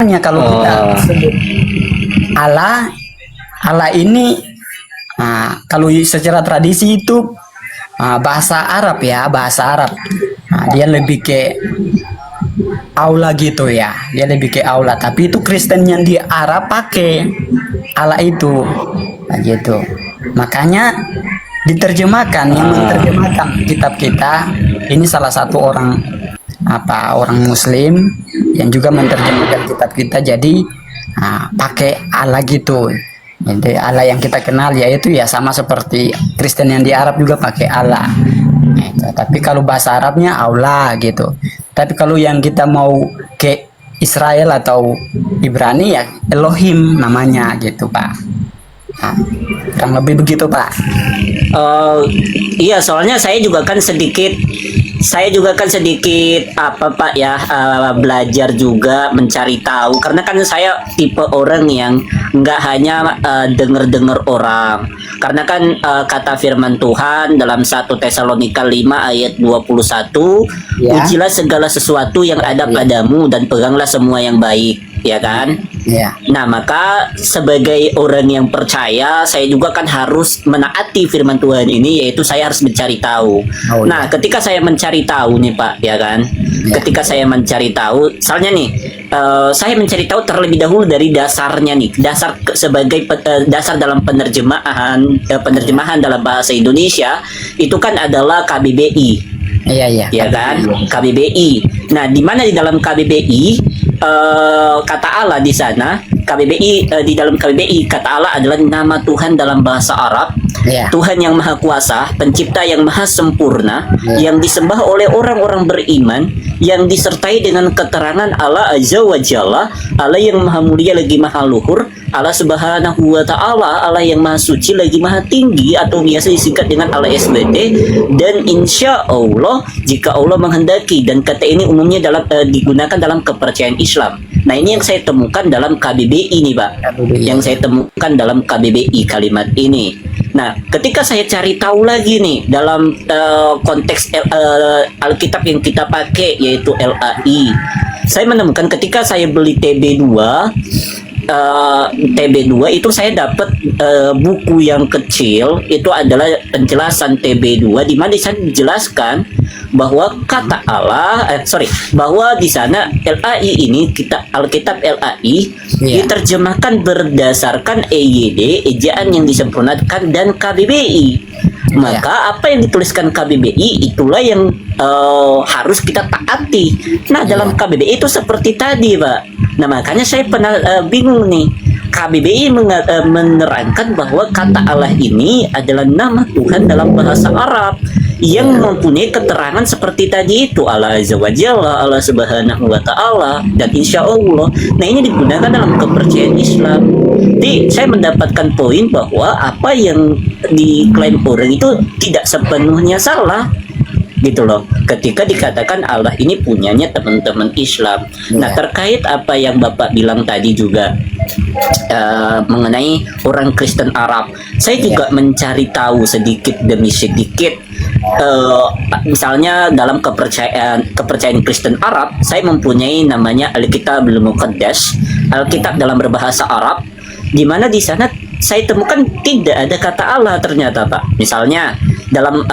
Hanya kalau kita sebut Allah, Allah ini kalau secara tradisi itu bahasa Arab ya, bahasa Arab. Dia lebih ke aula gitu ya, dia lebih ke aula. Tapi itu Kristen yang di Arab pakai Allah itu, gitu. Makanya diterjemahkan, yang menerjemahkan kitab kita ini salah satu orang orang Muslim yang juga menerjemahkan kitab kita, jadi pakai Allah gitu. Jadi Allah yang kita kenal yaitu ya sama seperti Kristen yang di Arab juga pakai Allah. Itu. Tapi kalau bahasa Arabnya Allah gitu. Tapi kalau yang kita mau ke Israel atau Ibrani ya Elohim namanya gitu Pak. Kurang lebih begitu Pak. Iya, soalnya saya juga kan sedikit apa Pak ya, belajar juga mencari tahu, karena kan saya tipe orang yang nggak hanya dengar-dengar orang, karena kan kata firman Tuhan dalam 1 Tesalonika 5 ayat 21, Ya. ujilah segala sesuatu yang ada padamu dan peganglah semua yang baik, ya kan? Ya. Nah, maka sebagai orang yang percaya, saya juga kan harus menaati firman Tuhan ini, yaitu saya harus mencari tahu. Oh, Nah, ketika saya mencari tahu nih Pak, ya kan? Ya. Ketika saya mencari tahu, misalnya nih, saya mencari tahu terlebih dahulu dari dasarnya nih, sebagai dasar dalam penerjemahan dalam bahasa Indonesia, itu kan adalah KBBI. Iya iya. Ya kan, KBBI. Nah, di mana di dalam KBBI kata Allah di sana, KBBI di dalam KBBI kata Allah adalah nama Tuhan dalam bahasa Arab. Iya. Tuhan yang maha kuasa, pencipta yang maha sempurna, Ya. yang disembah oleh orang-orang beriman, yang disertai dengan keterangan Allah Azza wa Jalla, Allah yang maha mulia lagi maha luhur, Allah Subhanahu wa Ta'ala, Allah yang maha suci lagi maha tinggi, atau biasa disingkat dengan Allah SWT. Dan insya Allah, jika Allah menghendaki, dan kata ini umumnya digunakan dalam kepercayaan Islam. Nah, ini yang saya temukan dalam KBBI nih Pak, KBBI. yang saya temukan dalam KBBI kalimat ini. Nah, ketika saya cari tahu lagi nih dalam konteks Alkitab yang kita pakai, yaitu LAI, saya menemukan ketika saya beli TB2 itu saya dapat buku yang kecil, itu adalah penjelasan TB2, di mana di sana dijelaskan bahwa kata Allah bahwa di sana LAI ini, Alkitab LAI diterjemahkan berdasarkan EYD, ejaan yang disempurnakan, dan KBBI. Maka apa yang dituliskan KBBI itulah yang harus kita taati. Nah, dalam KBBI itu seperti tadi Pak. Nah, makanya saya pernah bingung nih. KBBI menerangkan bahwa kata Allah ini adalah nama Tuhan dalam bahasa Arab yang mempunyai keterangan seperti tadi itu, Allah Azza wa Jalla, Allah Subhanahu wa Ta'ala, dan insya Allah. Nah, ini digunakan dalam kepercayaan Islam. Jadi saya mendapatkan poin bahwa apa yang diklaim orang itu tidak sepenuhnya salah, gitu loh, ketika dikatakan Allah ini punyanya teman-teman Islam. Nah, terkait apa yang Bapak bilang tadi juga mengenai orang Kristen Arab, saya juga mencari tahu sedikit demi sedikit. Misalnya dalam kepercayaan Kristen Arab, saya mempunyai namanya Alkitabul Muqaddas, Alkitab dalam berbahasa Arab, di mana di sana saya temukan tidak ada kata Allah ternyata Pak. Misalnya dalam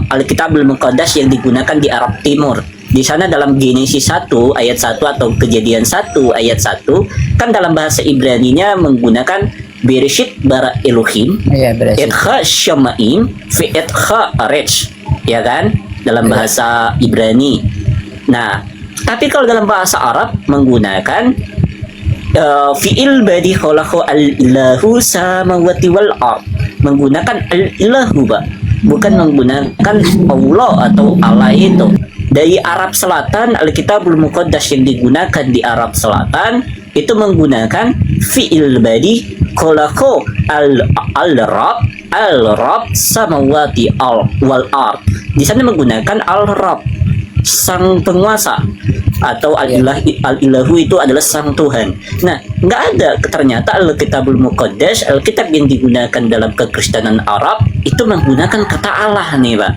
Alkitabul Muqaddas yang digunakan di Arab Timur, di sana dalam Genesis 1 ayat 1 atau Kejadian 1 ayat 1, kan dalam bahasa Ibraninya menggunakan Bereshit bara Elohim, Etcha Shamaim, fi Etcha Aretz, ya kan, dalam bahasa Ibrani. Nah, tapi kalau dalam bahasa Arab menggunakan fi'il badi khalaqu al-ilahu samawati wal ard, menggunakan al-ilahu Pak, bukan menggunakan Allah atau Allah itu. Dari Arab Selatan, Alkitabul Muqaddas yang digunakan di Arab Selatan itu menggunakan fi'il badi khalaqu al-rab samawati wal ard. Di sana menggunakan al-rab, sang penguasa, atau al-ilahu itu adalah sang Tuhan. Nah, nggak ada ternyata Alkitabul Muqaddas, Alkitab yang digunakan dalam kekristenan Arab itu menggunakan kata Allah nih Pak.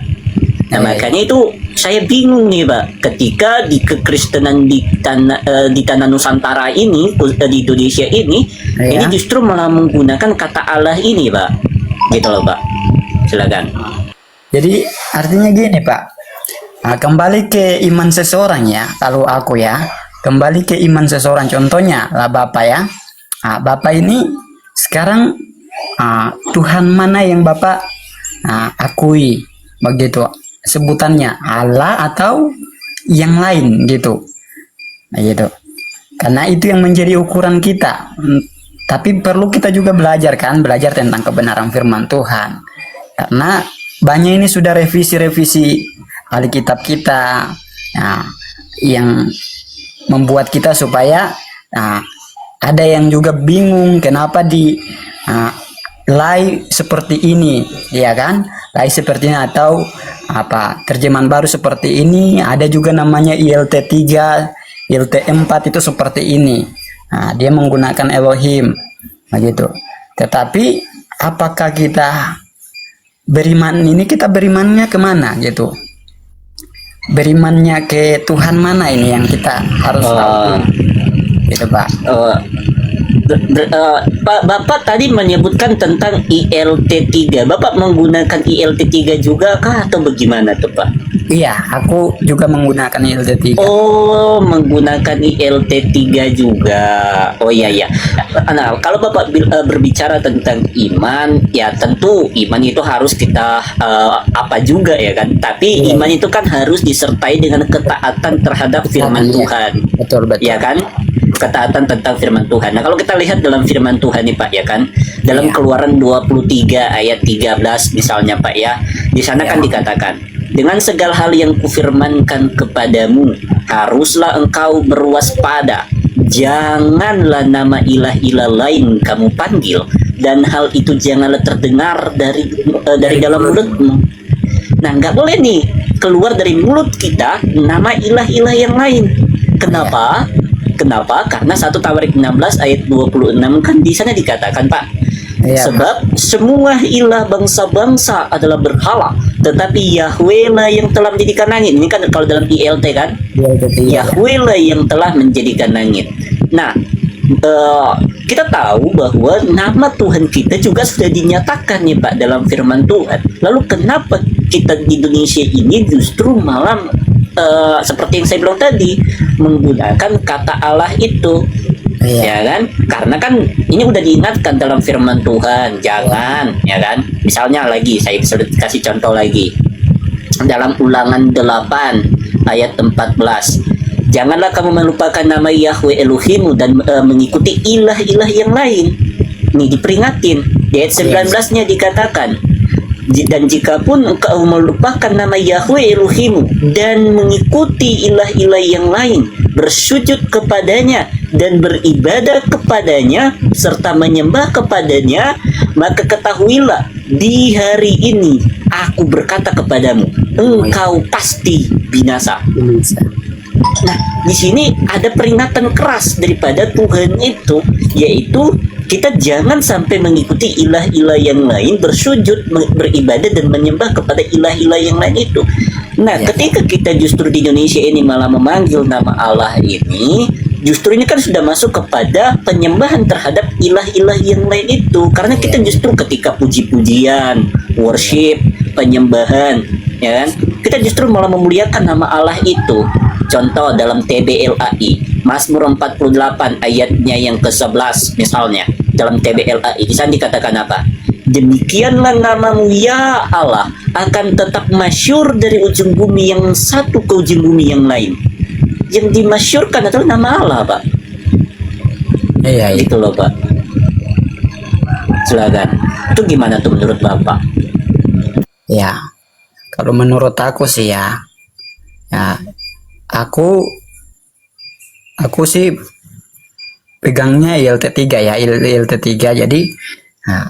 Nah, Iya, makanya itu saya bingung nih, Pak, ketika di kekristenan di tanah Nusantara ini, di Indonesia ini, ini Iya. justru malah menggunakan kata Allah ini, Pak. Gitu loh, Pak. Silakan. Jadi artinya gini Pak, kembali ke iman seseorang ya. Kalau aku ya, kembali ke iman seseorang. Contohnya lah Bapak ya. Bapak ini sekarang Tuhan mana yang Bapak akui begitu sebutannya, Allah atau yang lain gitu. Nah, gitu. Karena itu yang menjadi ukuran kita. Tapi perlu kita juga belajar kan, belajar tentang kebenaran firman Tuhan. Karena banyak ini sudah revisi-revisi Alkitab kita, nah, yang membuat kita supaya ada yang juga bingung kenapa di lay seperti ini, ya kan? Lay seperti ini atau apa terjemahan baru seperti ini, ada juga namanya ILT 3, ILT 4 itu seperti ini. Nah, dia menggunakan Elohim begitu. Tetapi apakah kita beriman ini, kita berimannya kemana gitu? Berimannya ke Tuhan mana ini yang kita harus tahu gitu Pak. Bapak tadi menyebutkan tentang ILT 3. Bapak menggunakan ILT 3 juga kah atau bagaimana tuh, Pak? Iya, aku juga menggunakan ILT 3. Oh, menggunakan ILT 3 juga. Oh iya ya. Nah, kalau Bapak berbicara tentang iman, ya tentu iman itu harus kita apa juga ya kan. Tapi Iya. iman itu kan harus disertai dengan ketaatan terhadap firman Iya. Tuhan. Betul, betul. Ya kan? Ketaatan tentang firman Tuhan. Nah, kalau kita lihat dalam firman Tuhan nih Pak ya kan, dalam Iya. Keluaran 23 ayat 13 misalnya Pak ya, di sana kan Iya. dikatakan, dengan segala hal yang kufirmankan kepadamu, haruslah engkau berwaspada. Janganlah nama ilah-ilah lain kamu panggil, dan hal itu janganlah terdengar dari dalam mulutmu. Nah, nggak boleh nih keluar dari mulut kita nama ilah-ilah yang lain. Kenapa? Kenapa? Karena 1 Tawarik 16 ayat 26 kan di sana dikatakan, Pak. Iya, Sebab semua ilah bangsa-bangsa adalah berhala, tetapi Yahweh lah yang telah menjadikan langit. Ini kan kalau dalam ILT kan, ILT 3. Yahweh lah yang telah menjadikan langit. Nah, kita tahu bahwa nama Tuhan kita juga sudah dinyatakan nih Pak dalam firman Tuhan. Lalu kenapa kita di Indonesia ini justru malah seperti yang saya bilang tadi, menggunakan kata Allah itu? Iya. Ya kan? Karena kan ini udah diingatkan dalam firman Tuhan, jangan, ya kan? Misalnya lagi, saya bisa kasih contoh lagi. Dalam Ulangan 8 ayat 14. Janganlah kamu melupakan nama Yahweh Elohimmu dan mengikuti ilah-ilah yang lain. Ini diperingatin. Di ayat 19-nya dikatakan, dan jikapun engkau melupakan nama Yahweh Elohimmu dan mengikuti ilah-ilah yang lain, bersujud kepadanya dan beribadah kepadanya serta menyembah kepadanya, maka ketahuilah di hari ini aku berkata kepadamu, engkau pasti binasa. Nah, di sini ada peringatan keras daripada Tuhan itu, yaitu kita jangan sampai mengikuti ilah-ilah yang lain, bersujud, beribadah dan menyembah kepada ilah-ilah yang lain itu. Nah, ketika kita justru di Indonesia ini malah memanggil nama Allah ini, justru ini kan sudah masuk kepada penyembahan terhadap ilah-ilah yang lain itu. Karena kita justru ketika puji-pujian, worship, penyembahan, ya kan, kita justru malah memuliakan nama Allah itu. Contoh dalam TBLAI, Mazmur 48 ayatnya yang ke-11 misalnya, dalam TBLAI di sana dikatakan apa? Demikianlah namamu ya Allah akan tetap masyhur dari ujung bumi yang satu ke ujung bumi yang lain. Yang dimasyhurkan adalah nama Allah, Pak. Iya, Gitu loh, Pak. Silakan. Itu gimana tuh menurut Bapak? Ya, kalau menurut aku sih ya, aku sih pegangnya ILT 3 ya, ILT 3. Jadi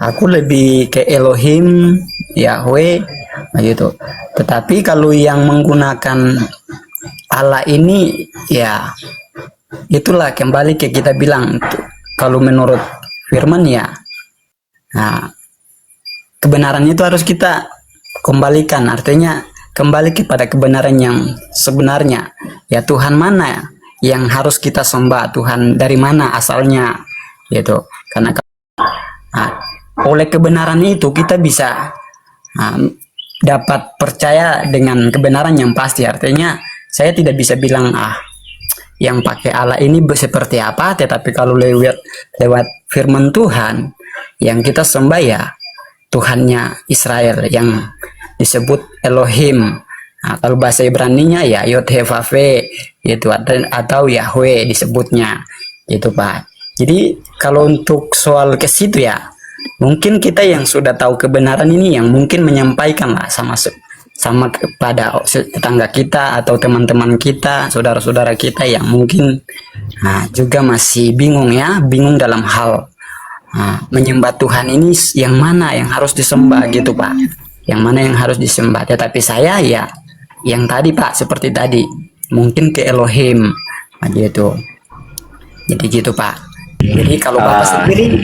aku lebih ke Elohim, Yahweh gitu. Tetapi kalau yang menggunakan Allah ini ya itulah kembali ke kita bilang, kalau menurut firman ya, kebenaran itu harus kita kembalikan. Artinya kembali kepada kebenaran yang sebenarnya. Ya, Tuhan mana yang harus kita sembah, Tuhan dari mana asalnya, gitu. Karena ah, oleh kebenaran itu kita bisa ah, dapat percaya dengan kebenaran yang pasti. Artinya saya tidak bisa bilang yang pakai Allah ini seperti apa, tetapi kalau lewat firman Tuhan yang kita sembah ya Tuhannya Israel yang disebut Elohim. Nah, kalau bahasa Ibraninya ya Yod-Heh-Vav-Veh gitu, atau Yahweh disebutnya gitu Pak. Jadi kalau untuk soal ke situ ya mungkin kita yang sudah tahu kebenaran ini yang mungkin menyampaikan lah sama kepada tetangga kita atau teman-teman kita, saudara-saudara kita yang mungkin juga masih bingung dalam hal menyembah Tuhan ini yang mana yang harus disembah gitu Pak, yang mana yang harus disembah. Tetapi saya ya yang tadi Pak, seperti tadi mungkin ke Elohim gitu. Jadi gitu Pak. Jadi kalau Bapak sendiri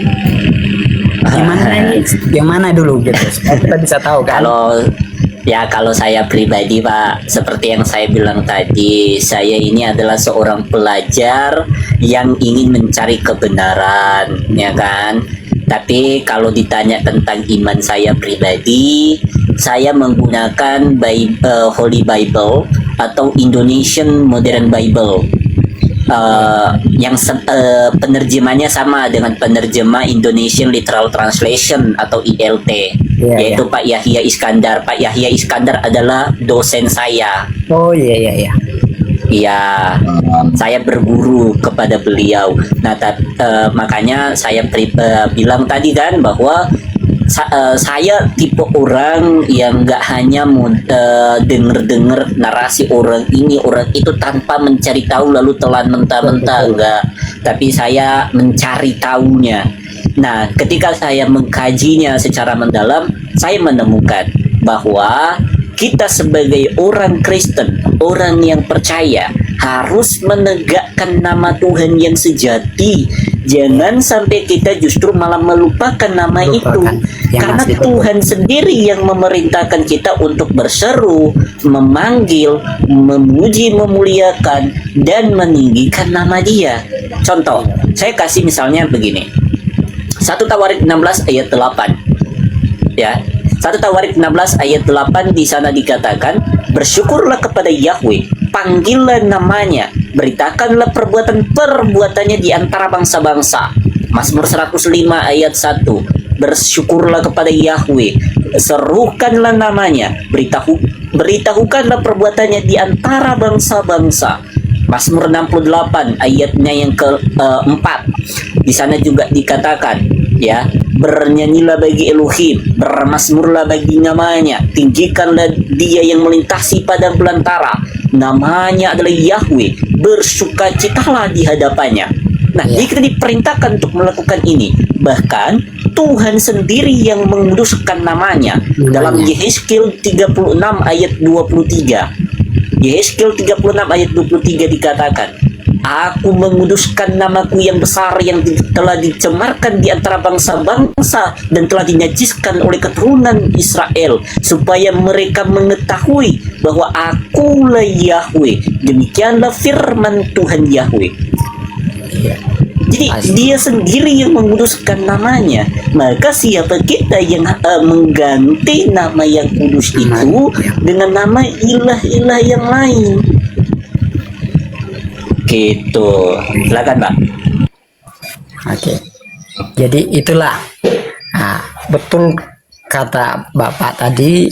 gimana dulu gitu supaya kita bisa tahu kan. Kalau saya pribadi Pak, seperti yang saya bilang tadi, saya ini adalah seorang pelajar yang ingin mencari kebenaran, ya kan. Tapi kalau ditanya tentang iman saya pribadi, saya menggunakan Holy Bible atau Indonesian Modern Bible. Yang penerjemahnya sama dengan penerjemah Indonesian Literal Translation atau ILT, yaitu Pak Yahya Iskandar. Pak Yahya Iskandar adalah dosen saya. Oh iya. Iya, saya berguru kepada beliau. Nah, makanya saya bilang tadi kan bahwa saya tipe orang yang nggak hanya denger narasi orang ini orang itu tanpa mencari tahu lalu telan mentah-mentah, enggak, tapi saya mencari tahunya. Nah, ketika saya mengkajinya secara mendalam, saya menemukan bahwa kita sebagai orang Kristen, orang yang percaya, harus menegakkan nama Tuhan yang sejati. Jangan sampai kita justru malah melupakan nama itu. Karena Tuhan sendiri yang memerintahkan kita untuk berseru, memanggil, memuji, memuliakan, dan meninggikan nama Dia. Contoh, saya kasih misalnya begini. 1 Tawarik 16 ayat 8. Ya. 1 Tawarik 16 ayat 8 di sana dikatakan, bersyukurlah kepada Yahweh, panggillah namanya, beritakanlah perbuatan-perbuatannya di antara bangsa-bangsa. Mazmur 105 ayat 1, bersyukurlah kepada Yahweh, serukanlah namanya, beritahukanlah perbuatannya di antara bangsa-bangsa. Mazmur 68 ayatnya yang keempat, di sana juga dikatakan, ya, bernyanyilah bagi Elohim, bermasmurlah bagi namanya, tinggikanlah Dia yang melintasi padang belantara, namanya adalah Yahweh, bersukacitalah di hadapannya. Nah, jadi kita diperintahkan untuk melakukan ini. Bahkan Tuhan sendiri yang menguduskan namanya dalam Yehezkiel 36 ayat 23. Yehezkiel 36 ayat 23 dikatakan, Aku menguduskan namaku yang besar yang telah dicemarkan di antara bangsa-bangsa dan telah dinajiskan oleh keturunan Israel, supaya mereka mengetahui bahwa Akulah Yahweh. Demikianlah firman Tuhan Yahweh. Jadi Dia sendiri yang menguduskan namanya. Maka siapa kita yang mengganti nama yang kudus itu dengan nama ilah-ilah yang lain? Gitu. Silakan, Pak. Oke. Jadi itulah betul kata Bapak tadi,